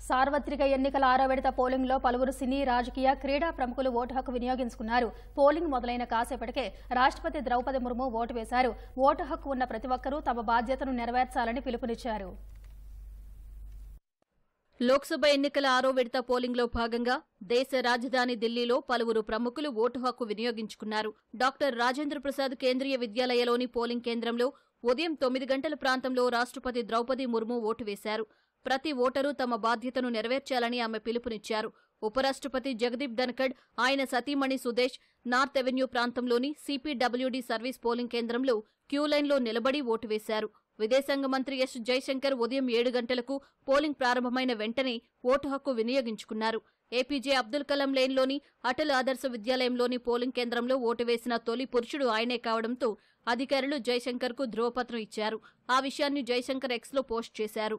సార్వత్రిక ఎన్నికల 6వ విడత పోలింగ్లో పలువురు సినీ రాజకీయ క్రీడా ప్రముఖులు ఓటు హక్కు వినియోగించుకున్నారు. పోలింగ్ మొదలైన కాసేపటికే రాష్ట్రపతి ద్రౌపది ముర్ము ఓటు వేశారు. ఓటు హక్కు ఉన్న ప్రతి ఒక్కరూ తమ బాధ్యతను నెరవేర్చాలని పిలుపునిచ్చారు. లోక్సభ ఎన్నికల 6వ విడత పోలింగ్లో భాగంగా దేశ రాజధాని ఢిల్లీలో పలువురు ప్రముఖులు ఓటు హక్కు వినియోగించుకున్నారు. డాక్టర్ రాజేంద్ర ప్రసాద్ కేంద్రీయ విద్యాలయలోని పోలింగ్ కేంద్రంలో ఉదయం 9 గంటల ప్రాంతంలో రాష్ట్రపతి ద్రౌపది ముర్ము ఓటు వేశారు. ప్రతి ఓటరు తమ బాధ్యతను నెరవేర్చాలని ఆమె పిలుపునిచ్చారు. ఉపరాష్ట్రపతి జగదీప్ ధన్కడ్, ఆయన సతీమణి సుదేశ్ నార్త్ ఎవెన్యూ ప్రాంతంలోని సిపిడబ్ల్యూడి సర్వీస్ పోలింగ్ కేంద్రంలో క్యూలైన్లో నిలబడి ఓటు వేశారు. విదేశాంగ మంత్రి ఎస్ జైశంకర్ ఉదయం 7 గంటలకు పోలింగ్ ప్రారంభమైన వెంటనే ఓటు హక్కు వినియోగించుకున్నారు. ఏపీజే అబ్దుల్ కలాం లేన్లోని అటల్ ఆదర్శ విద్యాలయంలోని పోలింగ్ కేంద్రంలో ఓటు వేసిన తొలి పురుషుడు ఆయనే కావడంతో అధికారులు జైశంకర్కు ధ్రువపత్రం ఇచ్చారు. ఆ విషయాన్ని జైశంకర్ ఎక్స్లో పోస్ట్ చేశారు.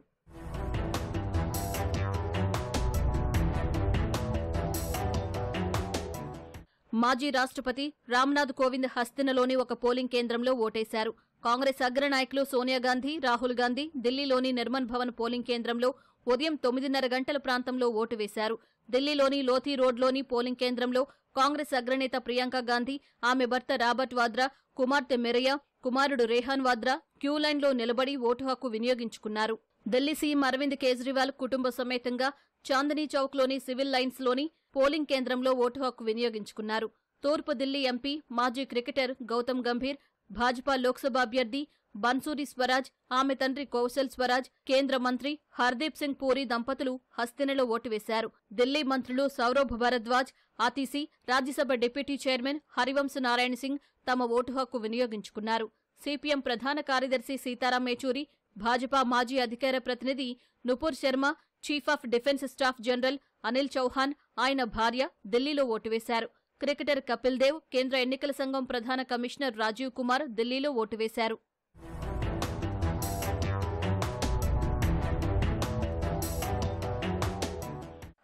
మాజీ రాష్ట్రపతి రామ్నాథ్ కోవింద్ హస్తినలోని ఒక పోలింగ్ కేంద్రంలో ఓటేశారు. కాంగ్రెస్ అగ్రనాయకులు సోనియాగాంధీ, రాహుల్ గాంధీ ఢిల్లీలోని నిర్మన్ భవన్ పోలింగ్ కేంద్రంలో ఉదయం 9:30 గంటల ప్రాంతంలో ఓటు వేశారు. ఢిల్లీలోని లోథీ రోడ్లోని పోలింగ్ కేంద్రంలో కాంగ్రెస్ అగ్రనేత ప్రియాంక గాంధీ, ఆమె భర్త రాబర్ట్ వాద్రా, కుమార్తె మిరియా, కుమారుడు రేహాన్ వాద్రా క్యూలైన్లో నిలబడి ఓటు హక్కు వినియోగించుకున్నారు. ఢిల్లీ సీఎం అరవింద్ కేజ్రీవాల్ కుటుంబ సమేతంగా చాందనీ చౌక్లోని సివిల్ లైన్స్లోని పోలింగ్ కేంద్రంలో ఓటు హక్కు వినియోగించుకున్నారు. తూర్పు ఢిల్లీ ఎంపీ, మాజీ క్రికెటర్ గౌతమ్ గంభీర్, భాజపా లోక్సభ అభ్యర్థి బన్సూరి స్వరాజ్, ఆమె తండ్రి కౌశల్ స్వరాజ్, కేంద్ర మంత్రి హర్దీప్ సింగ్ పూరి దంపతులు హస్తినలో ఓటు వేశారు. ఢిల్లీ మంత్రులు సౌరభ్ భరద్వాజ్, ఆతిసి, రాజ్యసభ డిప్యూటీ చైర్మన్ హరివంశ్ నారాయణ సింగ్ తమ ఓటు హక్కు వినియోగించుకున్నారు. సిపిఎం ప్రధాన కార్యదర్శి సీతారాం యేచూరి, భాజపా మాజీ అధికార ప్రతినిధి Nupur Sharma, chief of defence staff general Anil Chauhan, ఆయన భార్య ఢిల్లీలో ఓటు వేశారు. క్రికెటర్ కపిల్ దేవ్, కేంద్ర ఎన్నికల సంఘం ప్రధాన కమిషనర్ రాజీవ్ కుమార్ ఢిల్లీలో ఓటు వేశారు.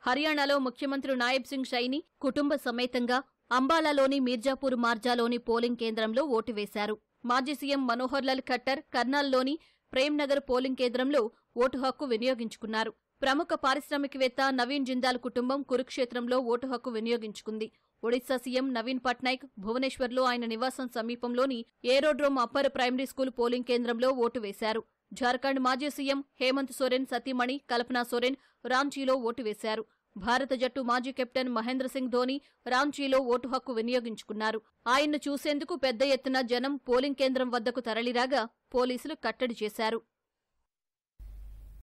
హర్యానాలో ముఖ్యమంత్రి నాయబ్ సింగ్ సైని కుటుంబ సమేతంగా అంబాలాలోని మీర్జాపూర్ మార్జాలోని పోలింగ్ కేంద్రంలో ఓటు వేశారు. మాజీ సీఎం మనోహర్ లాల్ ఖట్టర్ కర్నాల్లోని ప్రేమ్నగర్ పోలింగ్ కేంద్రంలో ఓటు హక్కు వినియోగించుకున్నారు. ప్రముఖ పారిశ్రామికవేత్త నవీన్ జిందాల్ కుటుంబం కురుక్షేత్రంలో ఓటు హక్కు వినియోగించుకుంది. ఒడిశా సీఎం నవీన్ పట్నాయక్ భువనేశ్వర్లో ఆయన నివాసం సమీపంలోని aerodrome upper primary school polling కేంద్రంలో ఓటు వేశారు. జార్ఖండ్ మాజీ సీఎం హేమంత్ సోరెన్ సతీమణి కల్పనా సోరెన్ రాంచీలో ఓటు వేశారు. భారత జట్టు మాజీ కెప్టెన్ మహేంద్ర సింగ్ ధోని రాంచీలో ఓటు హక్కు వినియోగించుకున్నారు. ఆయన్ను చూసేందుకు పెద్ద ఎత్తున జనం పోలింగ్ కేంద్రం వద్దకు తరలిరాగా పోలీసులు కట్టడి చేశారు.